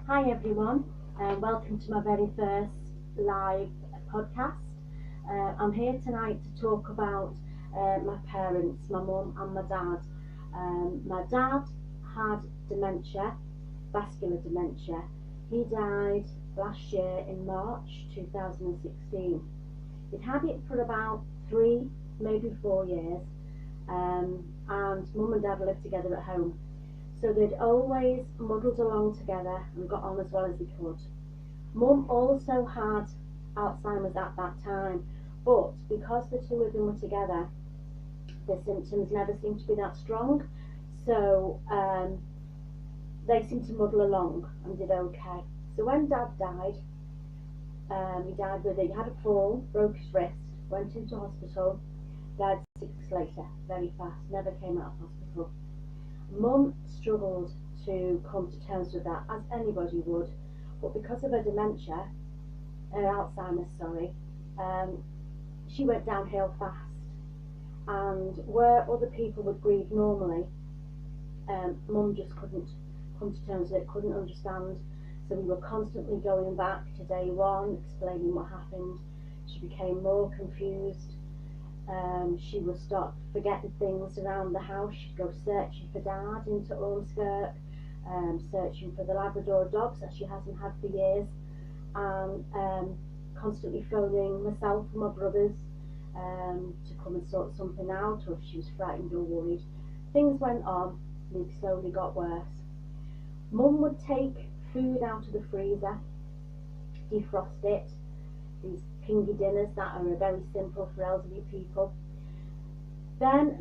Hi everyone, and welcome to my very first live podcast. I'm here tonight to talk about my parents, my mum and my dad. My dad had dementia, vascular dementia. He died last year in March 2016. He'd had it for about 3, maybe 4 years, and mum and dad lived together at home. So they'd always muddled along together and got on as well as they could. Mum also had Alzheimer's at that time, but because the two of them were together, the symptoms never seemed to be that strong. So they seemed to muddle along and did okay. So when Dad died, he had a fall, broke his wrist, went into hospital, died 6 weeks later, very fast, never came out of hospital. Mum struggled to come to terms with that, as anybody would, but because of her dementia, Alzheimer's, she went downhill fast. And where other people would grieve normally, Mum just couldn't come to terms with it, couldn't understand. So we were constantly going back to day one, explaining what happened. She became more confused. She would start forgetting things around the house. She'd go searching for Dad into Ormskirk, searching for the Labrador dogs that she hasn't had for years, and constantly phoning myself and my brothers to come and sort something out, or if she was frightened or worried. Things went on, and it slowly got worse. Mum would take food out of the freezer, defrost it, these pingy dinners that are very simple for elderly people. Then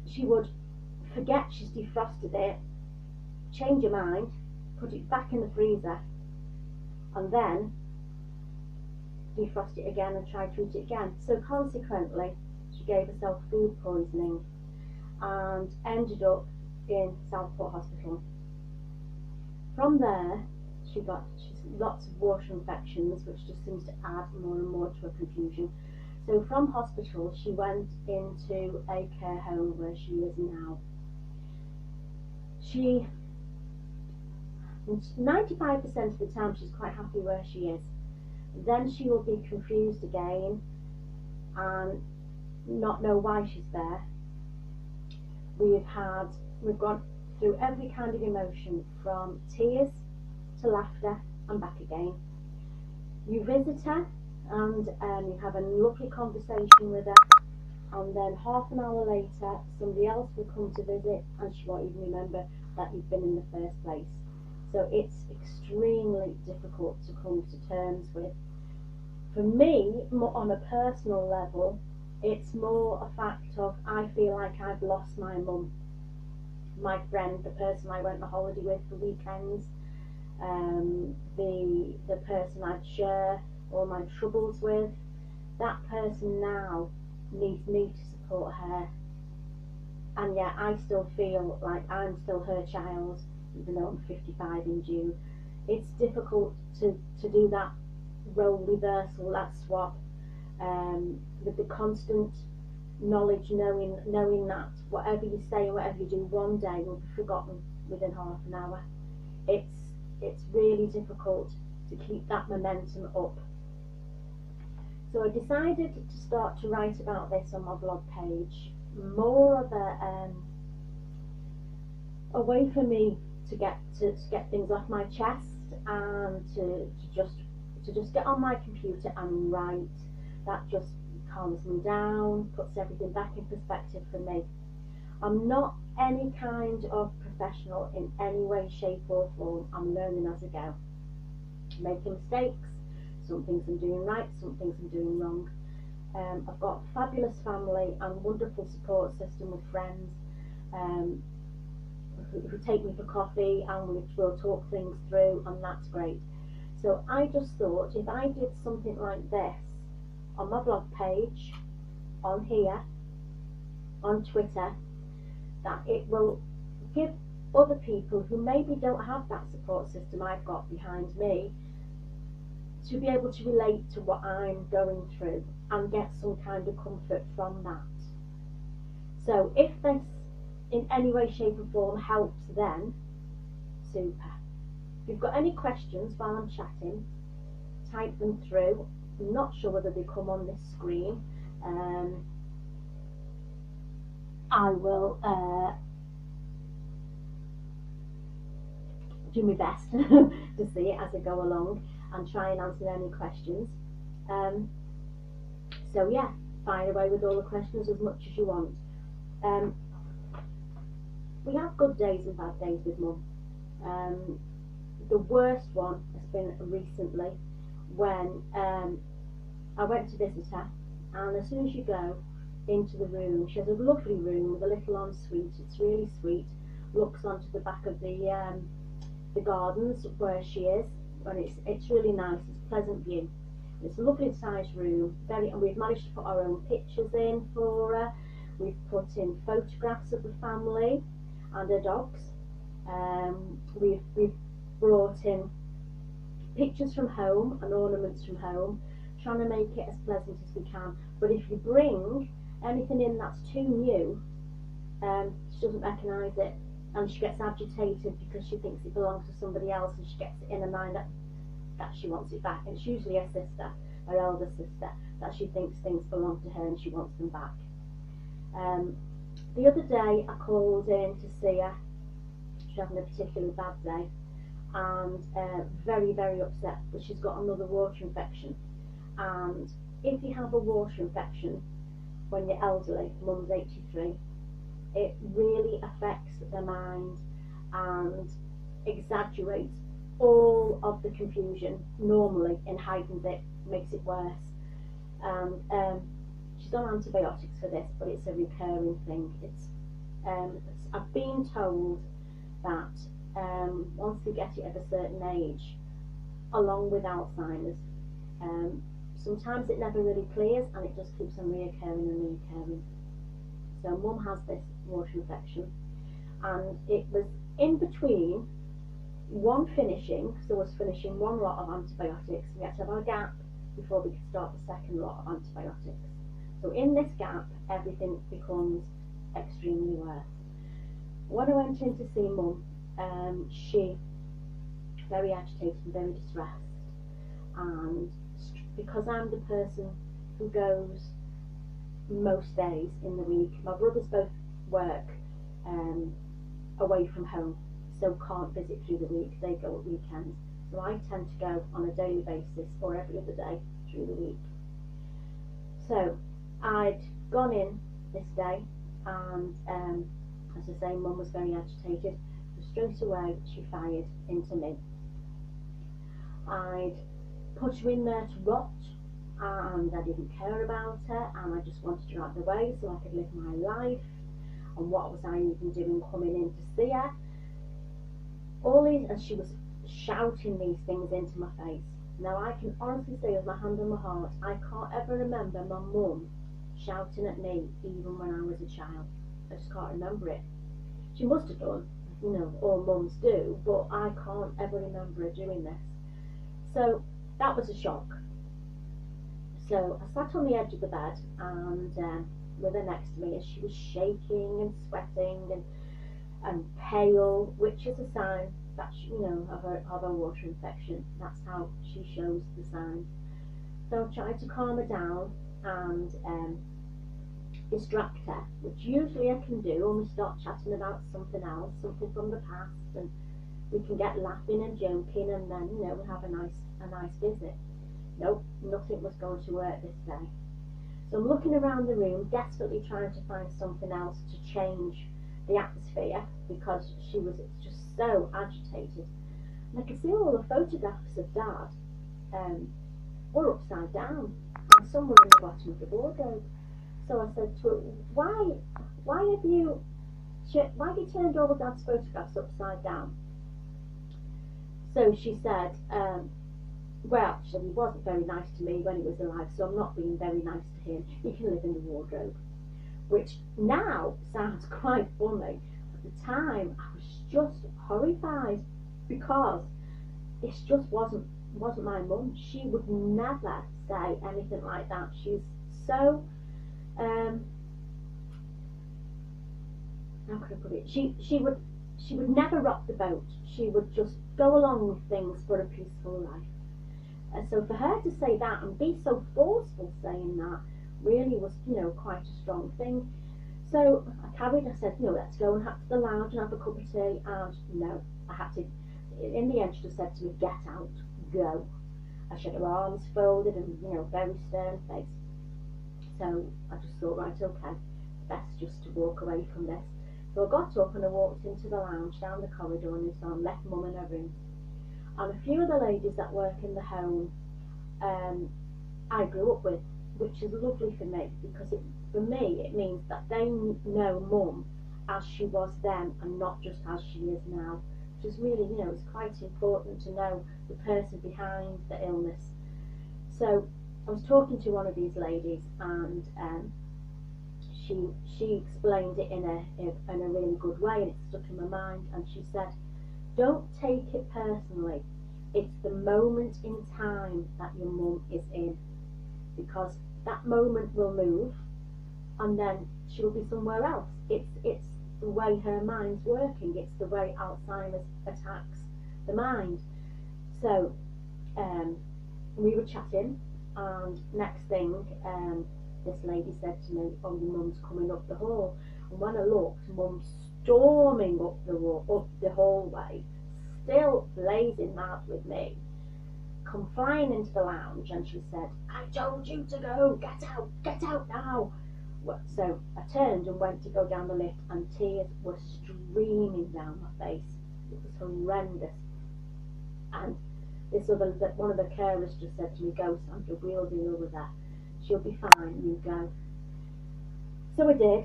she would forget she's defrosted it, change her mind, put it back in the freezer, and then defrost it again and try to eat it again. So consequently, she gave herself food poisoning and ended up in Southport Hospital. From there, she's lots of water infections, which just seems to add more and more to her confusion. So from hospital, she went into a care home where she is now. 95% of the time, she's quite happy where she is. Then she will be confused again and not know why she's there. We've gone through every kind of emotion, from tears to laughter and back again. You visit her and you have a lovely conversation with her, and then half an hour later somebody else will come to visit and she won't even remember that you've been in the first place. So it's extremely difficult to come to terms with. For me, on a personal level, it's more a fact of I feel like I've lost my mum, my friend, the person I went on holiday with for weekends, the person I'd share all my troubles with. That person now needs me to support her, and yet I still feel like I'm still her child, even though I'm 55 in June. It's difficult to do that role reversal, that swap, with the constant knowledge, knowing that whatever you say and whatever you do one day will be forgotten within half an hour. It's really difficult to keep that momentum up. So I decided to start to write about this on my blog page, more of a way for me to get things off my chest, and to just get on my computer and write. That just calms me down, puts everything back in perspective for me. I'm not any kind of professional in any way, shape or form. I'm learning as I go, making mistakes. Some things I'm doing right, some things I'm doing wrong. I've got a fabulous family and wonderful support system with friends who take me for coffee, and we'll talk things through, and that's great. So I just thought, if I did something like this on my blog page, on here, on Twitter, that it will give other people who maybe don't have that support system I've got behind me to be able to relate to what I'm going through and get some kind of comfort from that. So if this in any way, shape or form helps, then super. If you've got any questions while I'm chatting, type them through. I'm not sure whether they come on this screen. I will do my best to see it as I go along and try and answer any questions. So yeah, fire away with all the questions as much as you want. We have good days and bad days with Mum. The worst one has been recently when I went to visit her, and as soon as you go into the room, she has a lovely room with a little ensuite. It's really sweet. Looks onto the back of the gardens where she is, and it's really nice. It's a pleasant view. It's a lovely sized room, and we've managed to put our own pictures in for her. We've put in photographs of the family and her dogs. We've brought in pictures from home and ornaments from home, trying to make it as pleasant as we can. But if you bring anything in that's too new, she doesn't recognise it, and she gets agitated because she thinks it belongs to somebody else, and she gets it in her mind that she wants it back. And it's usually her sister, her elder sister, that she thinks things belong to her and she wants them back. The other day I called in to see her. She's having a particularly bad day, and very, very upset that she's got another water infection. And if you have a water infection when you're elderly, Mum's 83, it really affects the mind and exaggerates all of the confusion normally and heightens it, makes it worse. And she's on antibiotics for this, but it's a recurring thing. I've been told that once they get it at a certain age, along with Alzheimer's, sometimes it never really clears, and it just keeps on reoccurring and reoccurring. So Mum has this water infection, and it was in between one finishing, so was finishing one lot of antibiotics. We had to have a gap before we could start the second lot of antibiotics. So in this gap, everything becomes extremely worse. When I went in to see Mum, she very agitated and very distressed, and because I'm the person who goes most days in the week, my brothers both work away from home, so can't visit through the week. They go at weekends, so I tend to go on a daily basis or every other day through the week. So I'd gone in this day, and as I say, Mum was very agitated, so straight away she fired into me. I'd put her in there to rot, and I didn't care about her, and I just wanted her out of the way so I could live my life. And what was I even doing coming in to see her? All these, and she was shouting these things into my face. Now I can honestly say with my hand on my heart, I can't ever remember my mum shouting at me even when I was a child. I just can't remember it. She must have done, you know, all mums do, but I can't ever remember her doing this. So that was a shock. So I sat on the edge of the bed, and with her next to me, and she was shaking and sweating and pale, which is a sign that she, you know, of a water infection. That's how she shows the signs. So I tried to calm her down and distract her, which usually I can do when we start chatting about something else, something from the past, and we can get laughing and joking, and then, you know, we have a nice visit. Nope, nothing was going to work this day. So I'm looking around the room, desperately trying to find something else to change the atmosphere, because she was just so agitated. And I could see all the photographs of Dad were upside down, and some were in the bottom of the wardrobe. So I said to her, why have you turned all of Dad's photographs upside down? So she said, well, she said, he wasn't very nice to me when he was alive, so I'm not being very nice to him. He can live in the wardrobe. Which now sounds quite funny. At the time, I was just horrified, because this just wasn't my mum. She would never say anything like that. She's so, how can I put it? She would she would never rock the boat. She would just go along with things for a peaceful life. So for her to say that and be so forceful saying that really was, quite a strong thing. So I said, let's go and have to the lounge and have a cup of tea. And no, I had to, in the end, she just said to me, get out, go. She had her arms folded and, very stern face. So I just thought, right, okay, best just to walk away from this. So I got up and I walked into the lounge down the corridor and so I left Mum in her room. And a few of the ladies that work in the home I grew up with, which is lovely for me, because for me it means that they know Mum as she was then and not just as she is now, which is really, it's quite important to know the person behind the illness. So I was talking to one of these ladies and she explained it in a really good way, and it stuck in my mind. And she said, don't take it personally, it's the moment in time that your mum is in, because that moment will move and then she'll be somewhere else. It's the way her mind's working, it's the way Alzheimer's attacks the mind. So we were chatting, and next thing this lady said to me, oh, your mum's coming up the hall. And when I looked, Mum's storming up the hallway, still blazing mad with me, come flying into the lounge, and she said, I told you to go, get out now. So I turned and went to go down the lift, and tears were streaming down my face. It was horrendous. And one of the carers just said to me, go Sandra, we'll deal with her. She'll be fine, you go. So I did,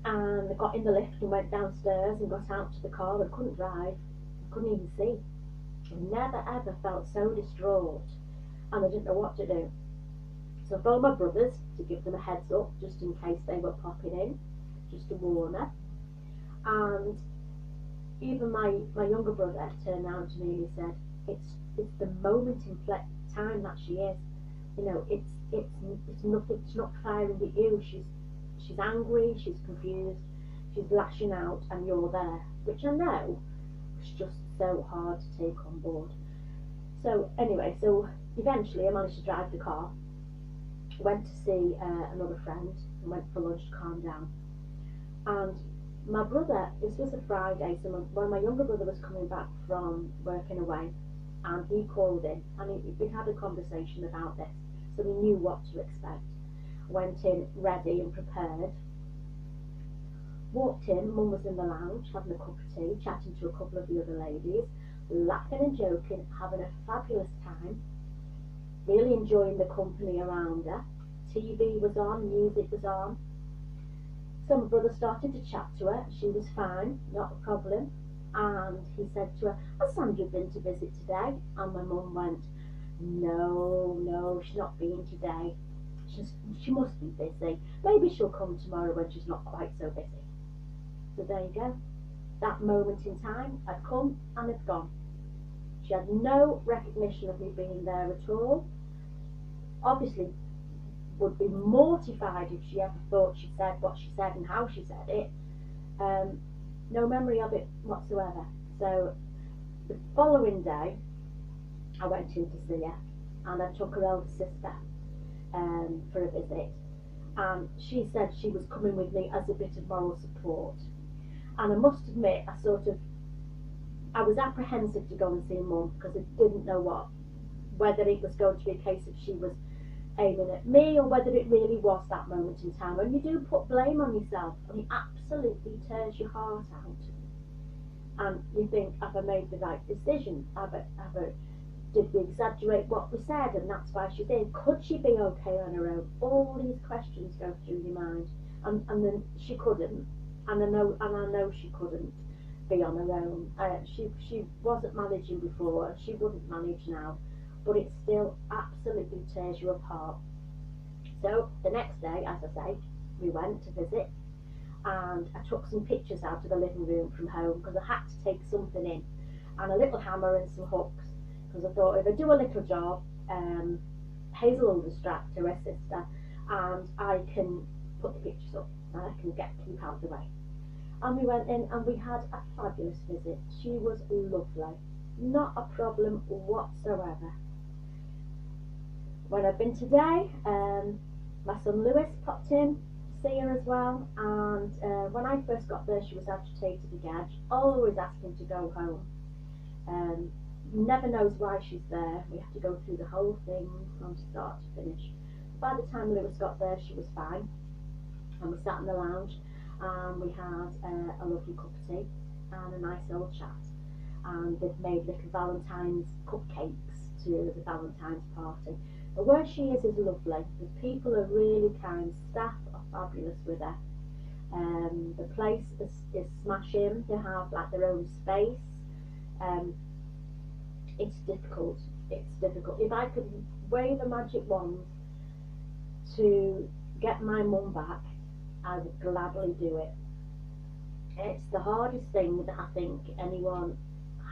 and I got in the lift and went downstairs and got out to the car. I couldn't drive, I couldn't even see. I never ever felt so distraught, and I didn't know what to do. So I phoned my brothers to give them a heads up, just in case they were popping in, just to warn her. And even my younger brother turned around to me and he said, it's the moment in time that she is. It's nothing. It's not firing at you. She's angry. She's confused. She's lashing out, and you're there, which I know was just so hard to take on board. So anyway, so eventually I managed to drive the car. Went to see another friend and went for lunch to calm down. And my brother, this was a Friday, so when my younger brother was coming back from working away, and he called in, and we had a conversation about this, so we knew what to expect. Went in ready and prepared. Walked in, Mum was in the lounge having a cup of tea, chatting to a couple of the other ladies, laughing and joking, having a fabulous time, really enjoying the company around her. TV was on, music was on. So my brother started to chat to her. She was fine, not a problem. And he said to her, has Sandra been to visit today? And my mum went, no, she's not been today. She must be busy. Maybe she'll come tomorrow when she's not quite so busy. So there you go. That moment in time had come and had gone. She had no recognition of me being there at all. Obviously would be mortified if she ever thought she said what she said and how she said it. No memory of it whatsoever. So the following day I went in to see her, and I took her elder sister for a visit, and she said she was coming with me as a bit of moral support. And I must admit, I was apprehensive to go and see Mum, because I didn't know whether it was going to be a case of she was aiming at me, or whether it really was that moment in time. And you do put blame on yourself, and it absolutely tears your heart out. And you think, have I made the right decision? Did we exaggerate what we said, and that's why she's in? Could she be okay on her own? All these questions go through your mind, and then she couldn't, and I know she couldn't be on her own. She wasn't managing before, she wouldn't manage now, but it still absolutely tears you apart. So the next day, as I say, we went to visit, and I took some pictures out of the living room from home, because I had to take something in, and a little hammer and some hooks, because I thought if I do a little job, Hazel will distract her sister, and I can put the pictures up and I can keep out of the way. And we went in and we had a fabulous visit. She was lovely, not a problem whatsoever. When I've been today, my son Lewis popped in to see her as well, and when I first got there she was agitated again, always asking to go home. Never knows why she's there. We have to go through the whole thing from start to finish. By the time Lewis got there she was fine, and we sat in the lounge and we had a lovely cup of tea and a nice old chat, and they've made little Valentine's cupcakes to the Valentine's party. But where she is lovely. The people are really kind, staff are fabulous with her. The place is smashing. They have like their own space. It's difficult. It's difficult. If I could wave a magic wand to get my mum back, I would gladly do it. It's the hardest thing that I think anyone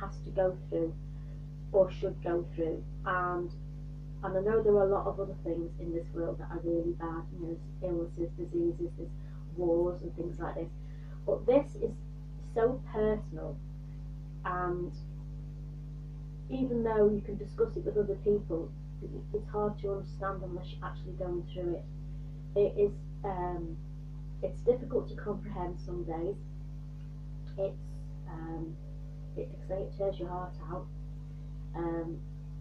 has to go through or should go through, and I know there are a lot of other things in this world that are really bad. You know, there's illnesses, diseases, there's wars and things like this, but this is so personal, and even though you can discuss it with other people, it's hard to understand unless you're actually going through it. It is it's difficult to comprehend some days. It tears your heart out.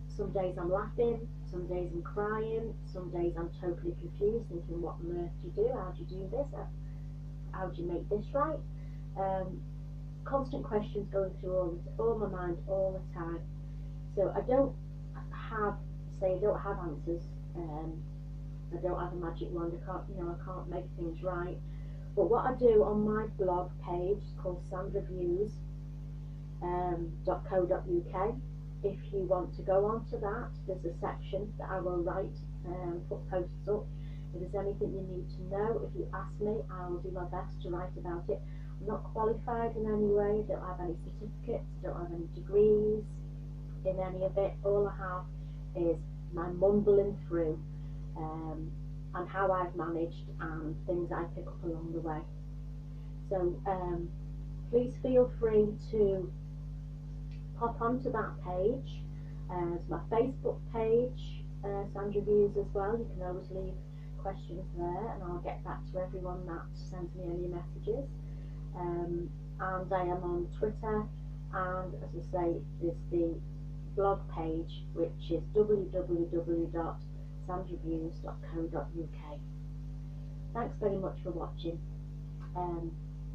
Some days I'm laughing, some days I'm crying, some days I'm totally confused, thinking, what on earth do you do? How do you do this? How do you make this right? Constant questions going through all my mind all the time. So I don't have answers. I don't have a magic wand. I can't make things right. But what I do on my blog page called sandraviews.co.uk. If you want to go on to that, there's a section that I will write and put posts up. If there's anything you need to know, if you ask me, I will do my best to write about it. I'm not qualified in any way. I don't have any certificates. I don't have any degrees in any of it. All I have is my mumbling through and how I've managed and things I pick up along the way. So please feel free to pop onto that page. It's my Facebook page, Sandra Views as well. You can always leave questions there and I'll get back to everyone that sends me any messages. And I am on Twitter, and as I say, there's the blog page which is www.sandraviews.co.uk. Thanks very much for watching.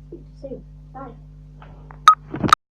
Speak to you soon. Bye.